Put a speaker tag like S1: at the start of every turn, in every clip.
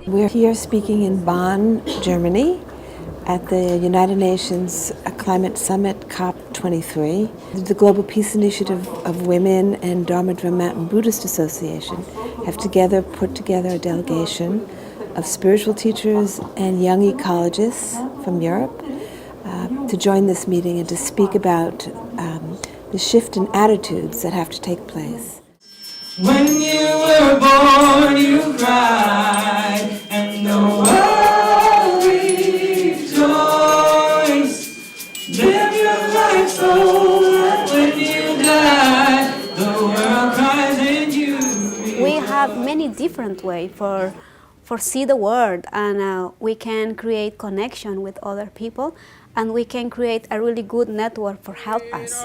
S1: We're here speaking in Bonn, Germany, at the United Nations Climate Summit COP23. The Global Peace Initiative of Women and Dharma Drum Mountain Buddhist Association have put together a delegation of spiritual teachers and young ecologists from Europe to join this meeting and to speak about the shift in attitudes that have to take place.
S2: When you were born, you cried, and the world rejoiced. Live your life so that when you die, the world cries and you rejoice.
S3: We have many different ways for see the world, and we can create connection with other people, and we can create a really good network for help us.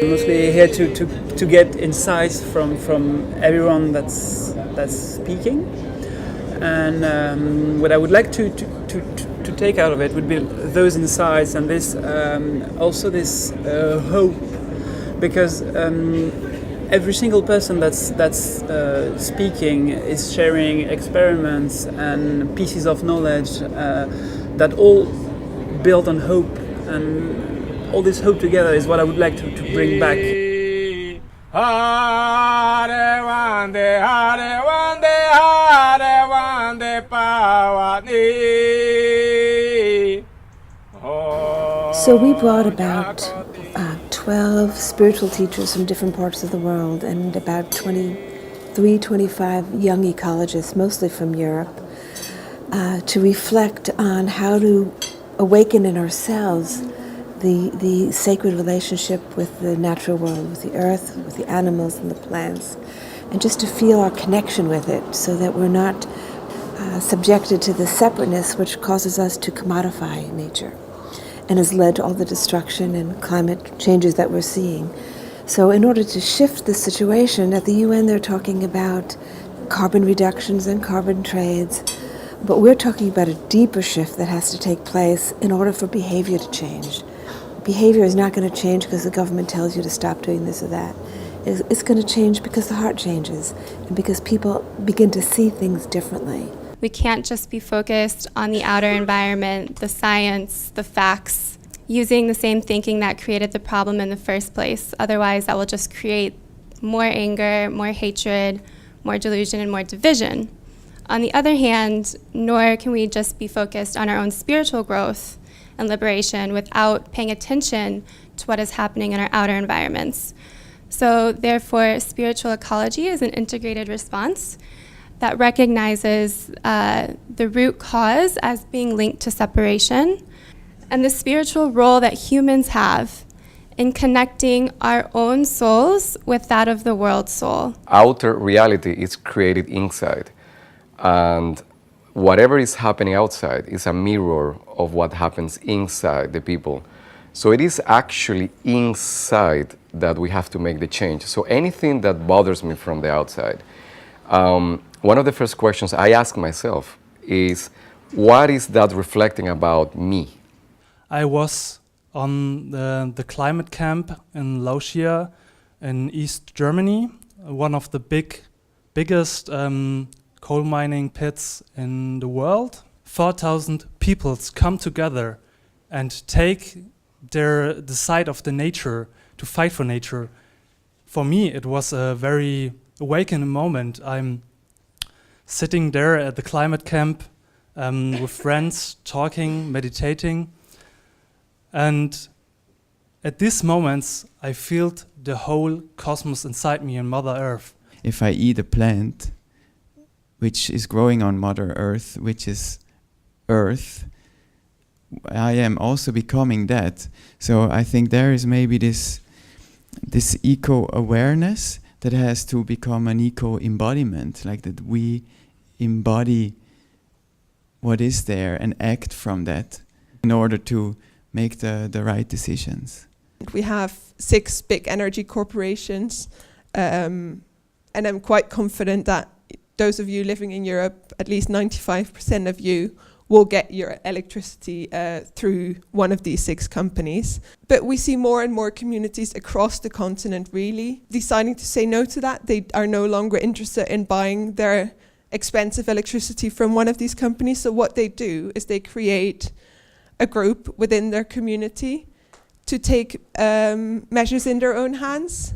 S4: Mostly here to get insights from everyone that's speaking, and what I would like to take out of it would be those insights and this also this hope, because every single person that's speaking is sharing experiments and pieces of knowledge that all build on hope, and all this hope together is what I would like to bring back.
S1: So we brought about 12 spiritual teachers from different parts of the world and about 25 young ecologists, mostly from Europe, to reflect on how to awaken in ourselves the sacred relationship with the natural world, with the earth, with the animals and the plants, and just to feel our connection with it so that we're not subjected to the separateness which causes us to commodify nature and has led to all the destruction and climate changes that we're seeing. So in order to shift the situation, at the UN they're talking about carbon reductions and carbon trades, but we're talking about a deeper shift that has to take place in order for behavior to change. Behavior is not going to change because the government tells you to stop doing this or that. It's going to change because the heart changes and because people begin to see things differently.
S5: We can't just be focused on the outer environment, the science, the facts, using the same thinking that created the problem in the first place. Otherwise, that will just create more anger, more hatred, more delusion, and more division. On the other hand, nor can we just be focused on our own spiritual growth and liberation without paying attention to what is happening in our outer environments. So therefore, spiritual ecology is an integrated response that recognizes the root cause as being linked to separation and the spiritual role that humans have in connecting our own souls with that of the world soul.
S6: Outer reality is created inside, and whatever is happening outside is a mirror of what happens inside the people. So it is actually inside that we have to make the change. So anything that bothers me from the outside, one of the first questions I ask myself is, what is that reflecting about me?
S7: I was on the climate camp in Lauchia in East Germany, one of the biggest coal mining pits in the world. 4,000 peoples come together and take the side of the nature to fight for nature. For me, it was a very awakening moment. I'm sitting there at the climate camp with friends, talking, meditating. And at these moments, I felt the whole cosmos inside me and Mother Earth.
S8: If I eat a plant which is growing on Mother Earth, which is Earth, I am also becoming that. So I think there is maybe this eco-awareness that has to become an eco-embodiment, like that we embody what is there and act from that in order to make the right decisions.
S9: We have 6 big energy corporations, and I'm quite confident that those of you living in Europe, at least 95% of you, will get your electricity through one of these 6 companies. But we see more and more communities across the continent really deciding to say no to that. They are no longer interested in buying their expensive electricity from one of these companies. So what they do is they create a group within their community to take measures in their own hands.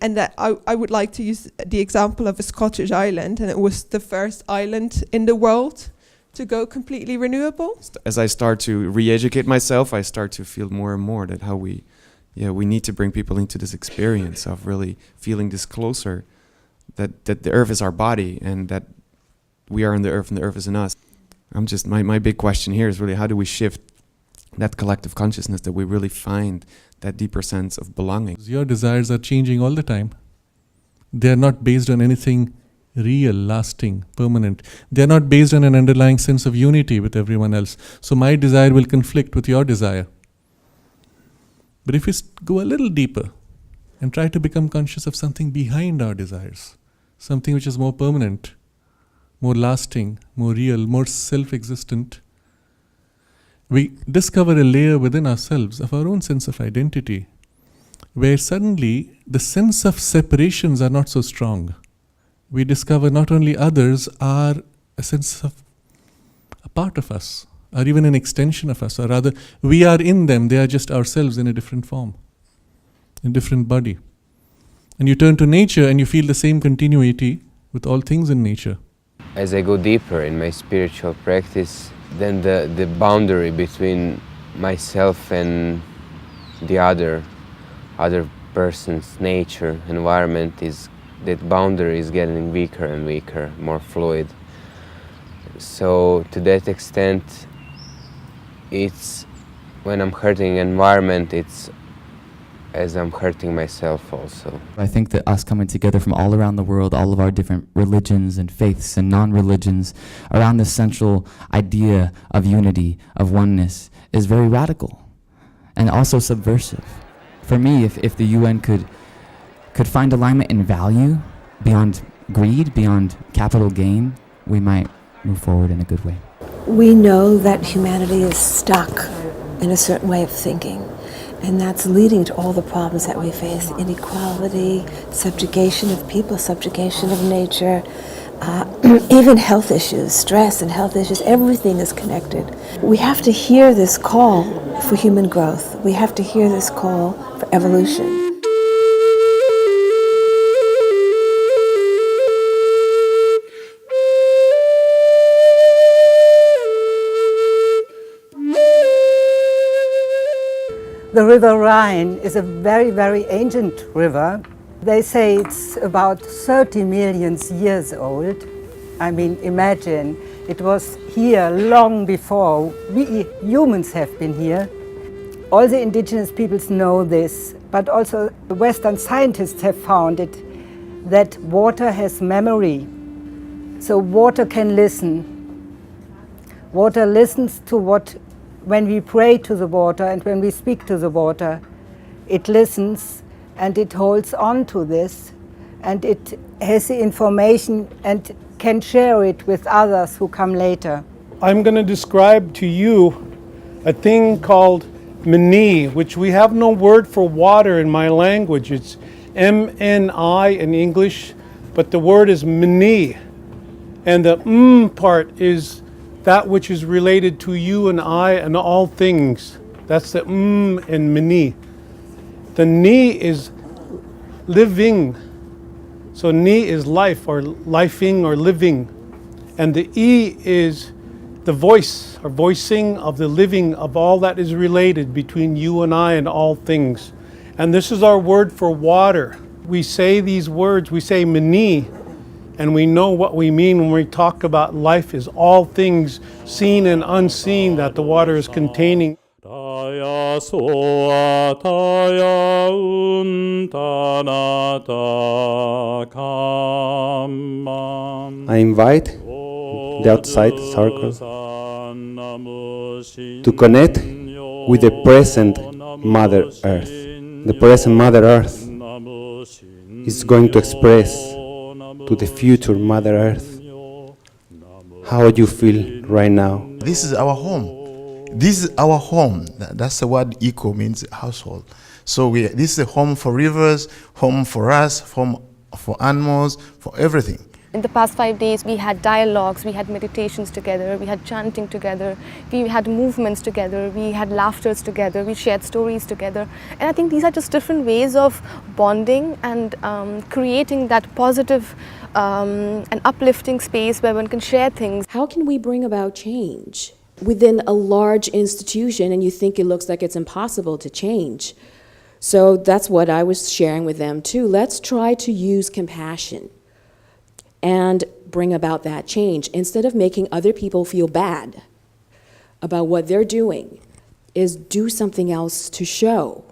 S9: And that I would like to use the example of a Scottish island, and it was the first island in the world to go completely renewable.
S10: As I start to re-educate myself, I start to feel more and more that how we need to bring people into this experience of really feeling this closer, that the earth is our body and that we are in the earth and the earth is in us. My big question here is really how do we shift that collective consciousness that we really find that deeper sense of belonging.
S11: Your desires are changing all the time. They are not based on anything real, lasting, permanent. They are not based on an underlying sense of unity with everyone else. So my desire will conflict with your desire. But if we go a little deeper and try to become conscious of something behind our desires, something which is more permanent, more lasting, more real, more self-existent, we discover a layer within ourselves of our own sense of identity, where suddenly the sense of separations are not so strong. We discover not only others are a sense of a part of us, or even an extension of us, or rather, we are in them, they are just ourselves in a different form, in a different body. And you turn to nature and you feel the same continuity with all things in nature.
S12: As I go deeper in my spiritual practice, then the boundary between myself and the other person's nature, environment, that boundary is getting weaker and weaker, more fluid. So to that extent, it's when I'm hurting environment, it's as I'm hurting myself also.
S13: I think that us coming together from all around the world, all of our different religions and faiths and non-religions, around this central idea of unity, of oneness, is very radical and also subversive. For me, if the UN could find alignment in value beyond greed, beyond capital gain, we might move forward in a good way.
S1: We know that humanity is stuck in a certain way of thinking. And that's leading to all the problems that we face: inequality, subjugation of people, subjugation of nature, even health issues, stress and health issues. Everything is connected. We have to hear this call for human growth. We have to hear this call for evolution.
S14: The River Rhine is a very, very ancient river. They say it's about 30 million years old. I mean, imagine, it was here long before we humans have been here. All the indigenous peoples know this, but also the Western scientists have found it, that water has memory. So water can listen. Water listens to when we pray to the water and when we speak to the water, it listens and it holds on to this, and it has the information and can share it with others who come later.
S15: I'm going to describe to you a thing called mani, which we have no word for water in my language. It's M-N-I in English, but the word is mani. And the part is that which is related to you and I and all things. That's the and mani. The ni is living. So ni is life, or lifing, or living. And the e is the voice, or voicing of the living of all that is related between you and I and all things. And this is our word for water. We say these words, we say mani, and we know what we mean when we talk about life is all things seen and unseen that the water is containing.
S16: I invite the outside circle to connect with the present Mother Earth. The present Mother Earth is going to express to the future Mother Earth How would you feel right now?
S17: This is our home. This is our home. That's the word eco means household. So this is a home for rivers, home for us, home for animals, for everything.
S18: In the past 5 days, we had dialogues, we had meditations together, we had chanting together, we had movements together, we had laughters together, we shared stories together. And I think these are just different ways of bonding and creating that positive and uplifting space where one can share things.
S19: How can we bring about change within a large institution and you think it looks like it's impossible to change? So that's what I was sharing with them too. Let's try to use compassion and bring about that change. Instead of making other people feel bad about what they're doing, is do something else to show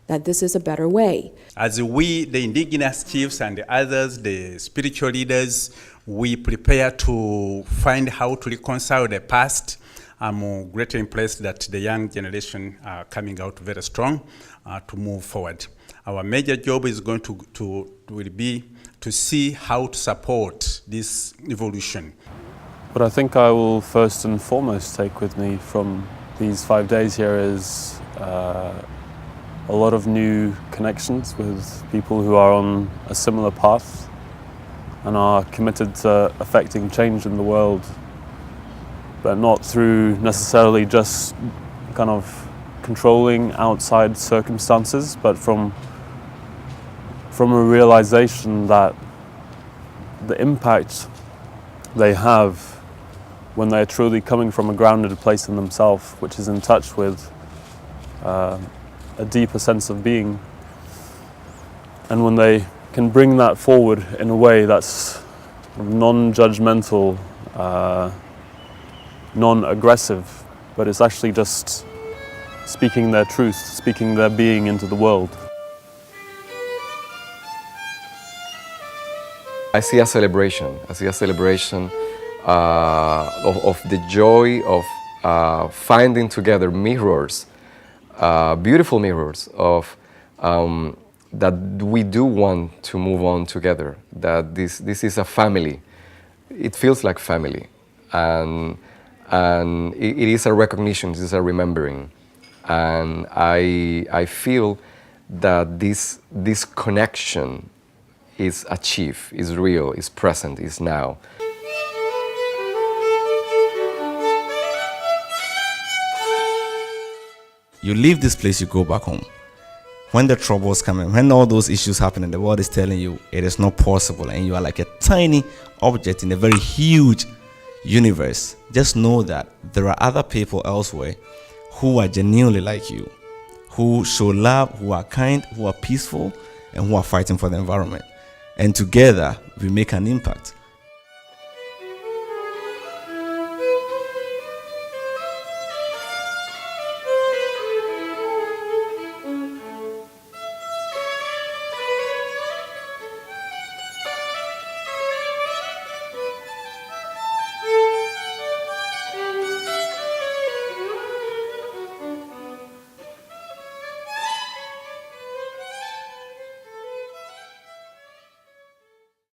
S19: that this is a better way.
S20: As we, the indigenous chiefs and the others, the spiritual leaders, we prepare to find how to reconcile the past. I'm greatly impressed that the young generation are coming out very strong to move forward. Our major job is going will be to see how to support this evolution.
S21: What I think I will first and foremost take with me from these 5 days here is a lot of new connections with people who are on a similar path and are committed to affecting change in the world, but not through necessarily just kind of controlling outside circumstances, but from a realization that the impact they have when they're truly coming from a grounded place in themselves, which is in touch with a deeper sense of being, and when they can bring that forward in a way that's non-judgmental, non-aggressive, but it's actually just speaking their truth, speaking their being into the world.
S6: I see a celebration. I see a celebration of the joy of finding together mirrors, beautiful mirrors of that we do want to move on together. That this is a family. It feels like family, and it is a recognition. It is a remembering, and I feel that this connection is achieved, is real, is present, is now.
S17: You leave this place, you go back home. When the troubles come in, when all those issues happen and the world is telling you it is not possible and you are like a tiny object in a very huge universe, just know that there are other people elsewhere who are genuinely like you, who show love, who are kind, who are peaceful, and who are fighting for the environment. And together, we make an impact.